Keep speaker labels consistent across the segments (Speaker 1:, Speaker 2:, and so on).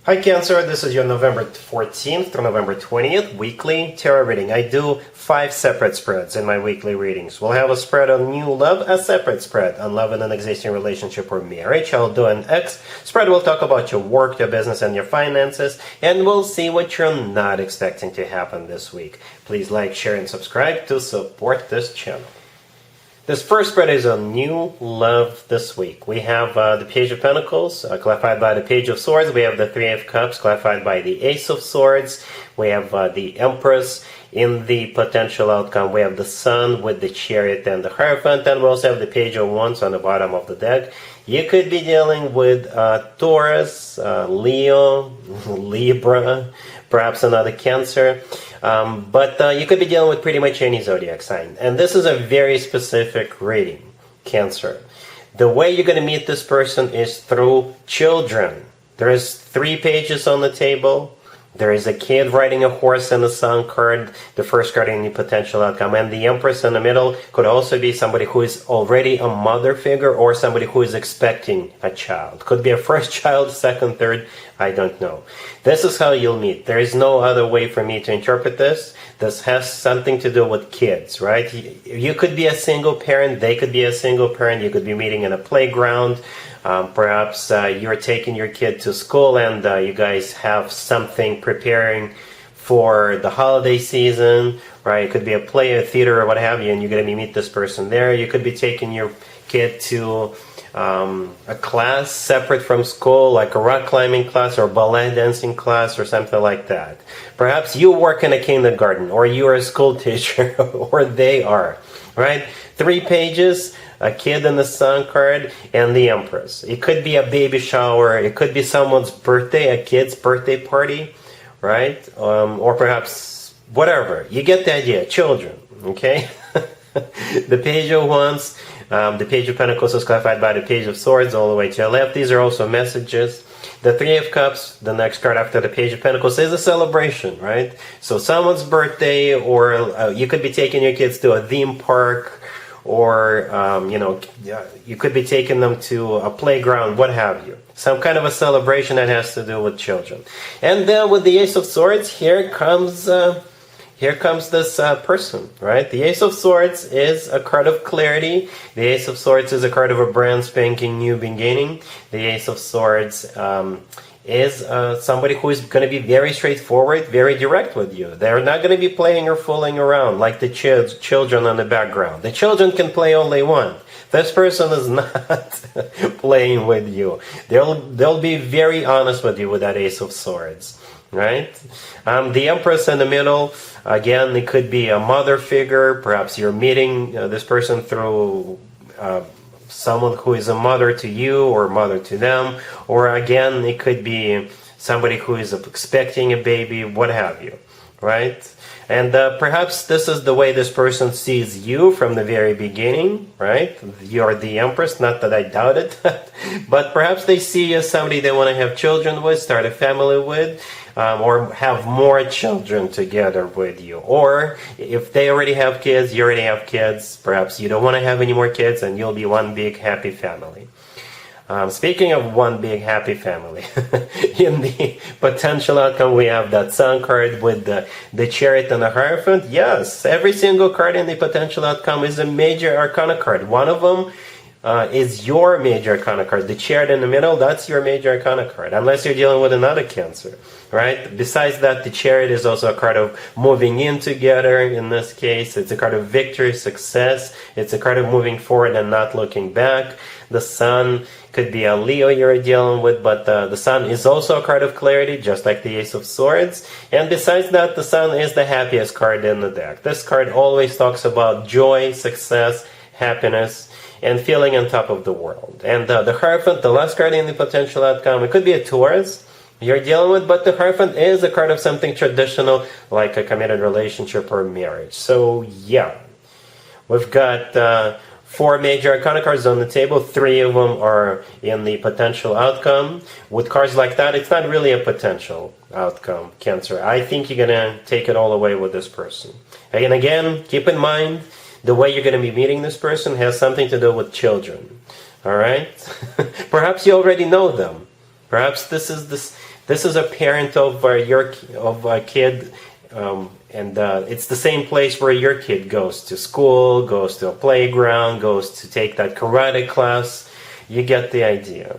Speaker 1: Hi Cancer, this is your November 14th to November 20th weekly tarot reading. I do 5 separate spreads in my weekly readings. We'll have a spread on new love, a separate spread on love in an existing relationship or marriage. I'll do an X spread. We'll talk about your work, your business, and your finances, and we'll see what you're not expecting to happen this week. Please like, share, and subscribe to support this channel. This first spread is on new love this week. We have the Page of Pentacles, clarified by the Page of Swords. We have the Three of Cups, clarified by the Ace of Swords. We have the Empress in the potential outcome. We have the Sun with the Chariot and the Hierophant. And we also have the Page of Wands on the bottom of the deck. You could be dealing with Taurus, Leo, Libra, perhaps another Cancer. But you could be dealing with pretty much any zodiac sign. And this is a very specific reading, Cancer. The way you're going to meet this person is through children. There is 3 pages on the table. There is a kid riding a horse and a sun card, the first card in the potential outcome. And the Empress in the middle could also be somebody who is already a mother figure or somebody who is expecting a child. Could be a first child, second, third, I don't know. This is how you'll meet. There is no other way for me to interpret this. This has something to do with kids, right? You could be a single parent, they could be a single parent, you could be meeting in a playground. Perhaps you're taking your kid to school and you guys have something preparing for the holiday season, right? It could be a play, a theater, or what have you, and you're going to meet this person there. You could be taking your kid to a class separate from school, like a rock climbing class or ballet dancing class or something like that. Perhaps you work in a kindergarten, or you're a school teacher, or they are, right? 3 pages, a kid in the sun card, and the Empress. It could be a baby shower, it could be someone's birthday, a kid's birthday party, right? Or perhaps whatever. You get the idea, children, okay? The Page of Wands, the Page of Pentacles is clarified by the Page of Swords all the way to the left. These are also messages. The Three of Cups, the next card after the Page of Pentacles, is a celebration, right? So someone's birthday, or you could be taking your kids to a theme park, or you could be taking them to a playground, what have you. Some kind of a celebration that has to do with children. And then with the Ace of Swords, here comes this person, right? The Ace of Swords is a card of clarity. The Ace of Swords is a card of a brand spanking new beginning. The Ace of Swords is somebody who is going to be very straightforward, very direct with you. They're not going to be playing or fooling around like the children on the background. The children can play all they want. This person is not playing with you. They'll be very honest with you with that Ace of Swords, right? The Empress in the middle, again, it could be a mother figure. Perhaps you're meeting this person through someone who is a mother to you or mother to them, or again, it could be somebody who is expecting a baby, what have you, right? And perhaps this is the way this person sees you from the very beginning, right? You're the Empress, not that I doubt it, but perhaps they see you as somebody they want to have children with, start a family with, or have more children together with you. Or if they already have kids, you already have kids, perhaps you don't want to have any more kids and you'll be one big happy family. Speaking of one big happy family, in the potential outcome we have that Sun card with the Chariot and the Hierophant. Yes, every single card in the potential outcome is a major arcana card. One of them is your major arcana card. The Chariot in the middle, that's your major arcana card, unless you're dealing with another Cancer, right? Besides that, the Chariot is also a card of moving in together. In this case, it's a card of victory, success. It's a card of moving forward and not looking back. The Sun could be a Leo you're dealing with, but the Sun is also a card of clarity, just like the Ace of Swords. And besides that, the Sun is the happiest card in the deck. This card always talks about joy, success, happiness, and feeling on top of the world. And the Hierophant, the last card in the potential outcome, it could be a Taurus you're dealing with, but the Hierophant is a card of something traditional, like a committed relationship or marriage. So yeah, we've got 4 major arcana cards on the table. 3 of them are in the potential outcome. With cards like that, it's not really a potential outcome, Cancer. I think you're going to take it all away with this person. And again, keep in mind, the way you're going to be meeting this person has something to do with children. All right? Perhaps you already know them. Perhaps this is This is a parent of a kid, and it's the same place where your kid goes to school, goes to a playground, goes to take that karate class. You get the idea.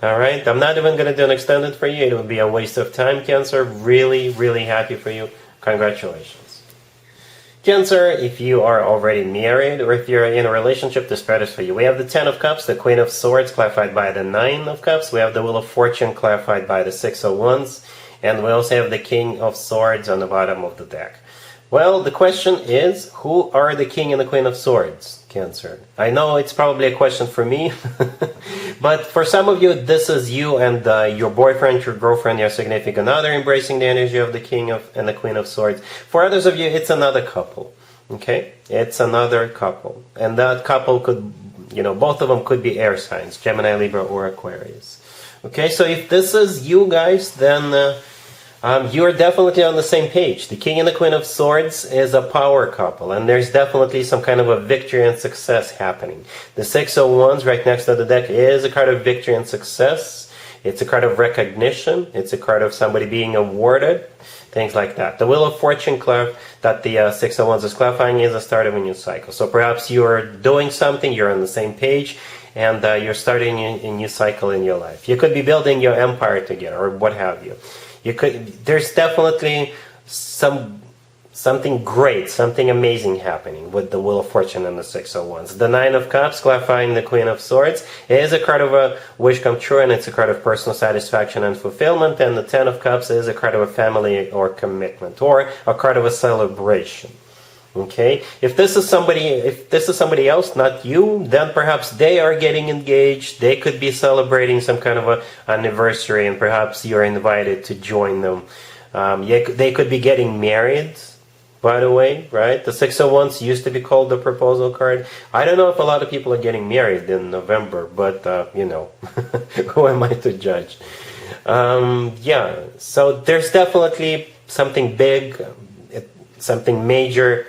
Speaker 1: All right, I'm not even going to do an extended for you. It would be a waste of time, Cancer. Really, really happy for you. Congratulations. Cancer, if you are already married or if you're in a relationship, this spread is for you. We have the Ten of Cups, the Queen of Swords, clarified by the Nine of Cups. We have the Wheel of Fortune, clarified by the Six of Wands. And we also have the King of Swords on the bottom of the deck. Well, the question is, who are the King and the Queen of Swords, Cancer? I know it's probably a question for me, but for some of you, this is you and your boyfriend, your girlfriend, your significant other embracing the energy of the King and the Queen of Swords. For others of you, it's another couple, okay? It's another couple. And that couple could, both of them could be air signs, Gemini, Libra, or Aquarius. Okay, so if this is you guys, then you're definitely on the same page. The King and the Queen of Swords is a power couple, and there's definitely some kind of a victory and success happening. The Six of Wands right next to the deck is a card of victory and success. It's a card of recognition. It's a card of somebody being awarded, things like that. The Wheel of Fortune that the Six of Wands is clarifying is the start of a new cycle. So perhaps you're doing something, you're on the same page, and you're starting a new cycle in your life. You could be building your empire together, or what have you. There's definitely something great, something amazing happening with the Wheel of Fortune and the Six of Wands. The Nine of Cups, clarifying the Queen of Swords, is a card of a wish come true, and it's a card of personal satisfaction and fulfillment. And the Ten of Cups is a card of a family or commitment, or a card of a celebration. Okay, if this is somebody else, not you, then perhaps they are getting engaged. They could be celebrating some kind of an anniversary, and perhaps you're invited to join them. They could be getting married, by the way, right? The Six of Wands used to be called the proposal card. I don't know if a lot of people are getting married in November, but who am I to judge? Yeah, so there's definitely something big, something major.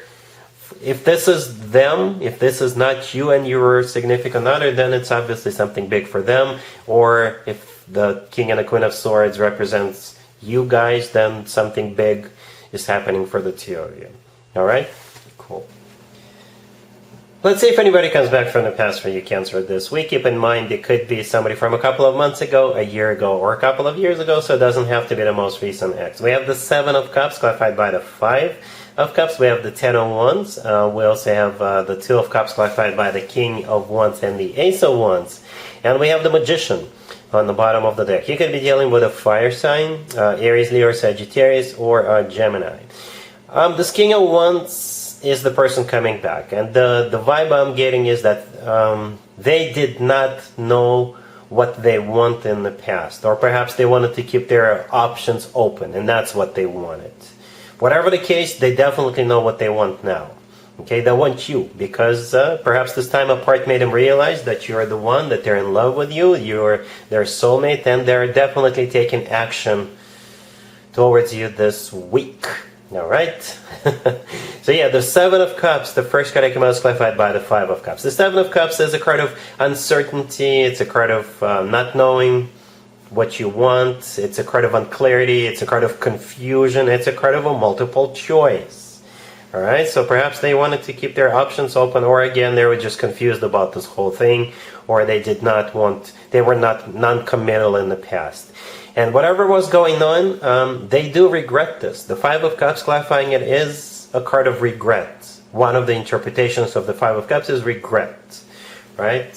Speaker 1: If this is them, if this is not you and your significant other, then it's obviously something big for them. Or if the King and the Queen of Swords represents you guys, then something big is happening for the two of you. All right? Cool. Let's see if anybody comes back from the past for you, Cancer, this week. Keep in mind, it could be somebody from a couple of months ago, a year ago, or a couple of years ago, so it doesn't have to be the most recent ex. We have the Seven of Cups, clarified by the Five of Cups. We have the Ten of Wands. We also have the Two of Cups, clarified by the King of Wands and the Ace of Wands. And we have the Magician on the bottom of the deck. You could be dealing with a fire sign, Aries, Leo, Sagittarius, or a Gemini. This King of Wands is the person coming back. And the vibe I'm getting is that they did not know what they want in the past. Or perhaps they wanted to keep their options open, and that's what they wanted. Whatever the case, they definitely know what they want now. Okay, they want you, because perhaps this time apart made them realize that you're the one, that they're in love with you, you're their soulmate, and they're definitely taking action towards you this week. All right? So yeah, the Seven of Cups, the first card I came out is clarified by the Five of Cups. The Seven of Cups is a card of uncertainty, it's a card of not knowing what you want, it's a card of unclarity, it's a card of confusion, it's a card of a multiple choice. Alright, so perhaps they wanted to keep their options open, or again, they were just confused about this whole thing, or they were not non-committal in the past. And whatever was going on, they do regret this. The Five of Cups, clarifying it, is a card of regret. One of the interpretations of the Five of Cups is regret, right?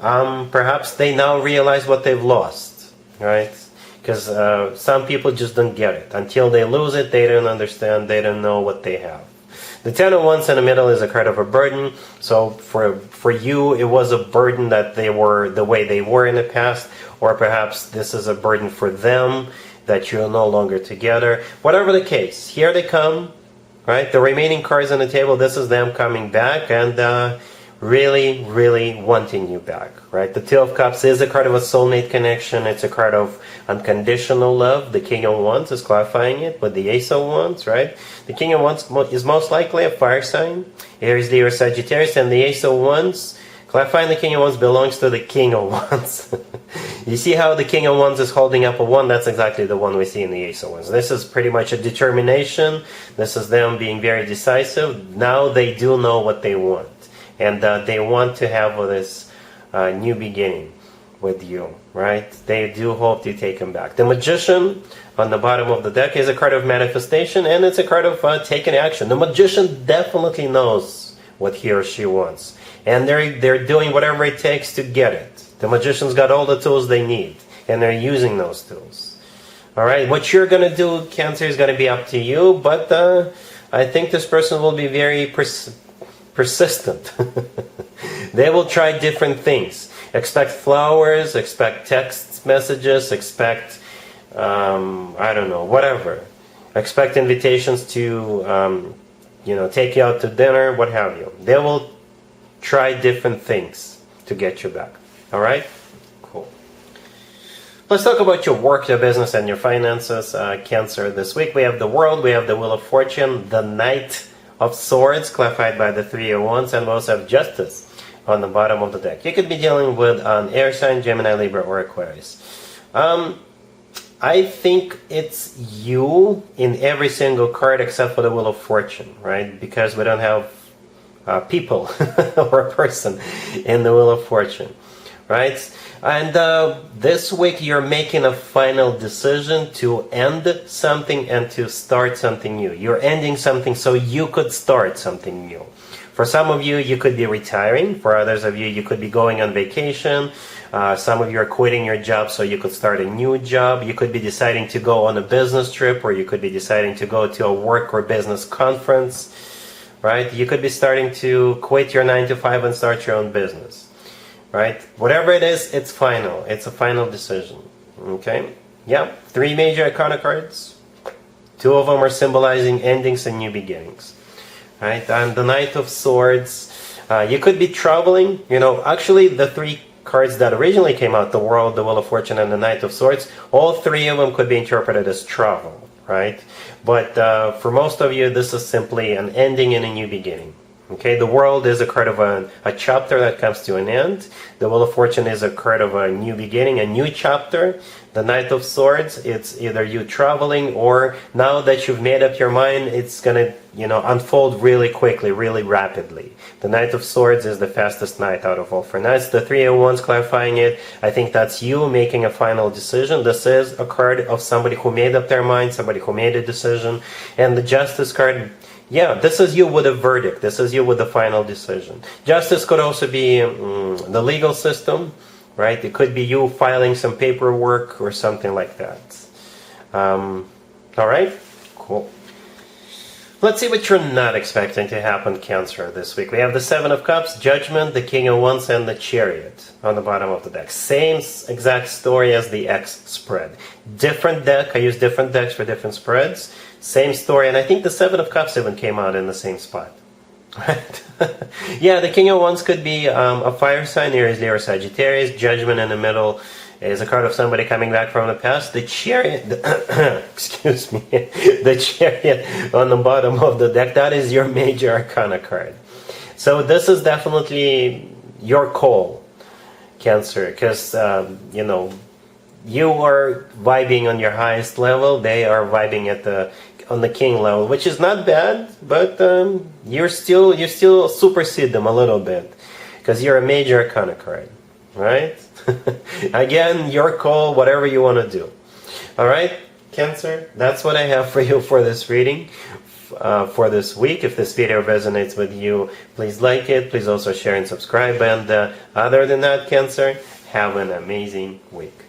Speaker 1: Perhaps they now realize what they've lost. Right? Because some people just don't get it. Until they lose it, they don't understand, they don't know what they have. The Ten of Wands in the middle is a card of a burden. So for you, it was a burden that they were the way they were in the past. Or perhaps this is a burden for them, that you're no longer together. Whatever the case, here they come. Right? The remaining cards on the table, this is them coming back. And really, really wanting you back, right? The Two of Cups is a card of a soulmate connection. It's a card of unconditional love. The King of Wands is clarifying it with the Ace of Wands, right? The King of Wands is most likely a fire sign, Aries, Leo, Sagittarius, and the Ace of Wands, clarifying the King of Wands, belongs to the King of Wands. You see how the King of Wands is holding up a wand? That's exactly the one we see in the Ace of Wands. This is pretty much a determination. This is them being very decisive. Now they do know what they want. And they want to have this new beginning with you, right? They do hope to take him back. The Magician on the bottom of the deck is a card of manifestation, and it's a card of taking action. The Magician definitely knows what he or she wants, and they're doing whatever it takes to get it. The Magician's got all the tools they need, and they're using those tools. All right, what you're going to do, Cancer, is going to be up to you, but I think this person will be very persistent. They will try different things. Expect flowers, expect text messages, expect, I don't know, whatever. Expect invitations to, take you out to dinner, what have you. They will try different things to get you back. All right? Cool. Let's talk about your work, your business, and your finances, Cancer. This week we have the World, we have the Wheel of Fortune, the Knight of Swords, clarified by the Three of Wands, and we also have Justice on the bottom of the deck. You could be dealing with an air sign, Gemini, Libra, or Aquarius. I think it's you in every single card except for the Wheel of Fortune, right? Because we don't have people or a person in the Wheel of Fortune, right? And this week you're making a final decision to end something and to start something new. You're ending something so you could start something new. For some of you, you could be retiring. For others of you, you could be going on vacation. Some of you are quitting your job so you could start a new job. You could be deciding to go on a business trip, or you could be deciding to go to a work or business conference, right? You could be starting to quit your 9-to-5 and start your own business, right? Whatever it is, it's final. It's a final decision, okay? Yeah, 3 major arcana cards. 2 of them are symbolizing endings and new beginnings. Right, and the Knight of Swords, you could be traveling. Actually the 3 cards that originally came out, the World, the Wheel of Fortune, and the Knight of Swords, all 3 of them could be interpreted as travel, right? But for most of you, this is simply an ending and a new beginning. Okay, the World is a card of a chapter that comes to an end. The Wheel of Fortune is a card of a new beginning, a new chapter. The Knight of Swords, it's either you traveling, or now that you've made up your mind, it's gonna, unfold really quickly, really rapidly. The Knight of Swords is the fastest knight out of all 4 knights. The Three of Wands clarifying it. I think that's you making a final decision. This is a card of somebody who made up their mind, somebody who made a decision. And the Justice card, yeah, this is you with a verdict. This is you with the final decision. Justice could also be the legal system, right? It could be you filing some paperwork or something like that. All right? Cool. Let's see what you're not expecting to happen, Cancer, this week. We have the 7 of Cups, Judgment, the King of Wands, and the Chariot on the bottom of the deck. Same exact story as the X spread. Different deck. I use different decks for different spreads. Same story, and I think the 7 of Cups even came out in the same spot. Right? Yeah, the King of Wands could be a fire sign, Aries, Leo, or Sagittarius. Judgment in the middle is a card of somebody coming back from the past. The Chariot, excuse me, the Chariot on the bottom of the deck, that is your major arcana card. So this is definitely your call, Cancer, because, you are vibing on your highest level. They are vibing on the king level, which is not bad, but you still supersede them a little bit because you're a major arcana card, right? Again, your call, whatever you want to do. All right, Cancer, that's what I have for you for this reading for this week. If this video resonates with you, please like it. Please also share and subscribe. And other than that, Cancer, have an amazing week.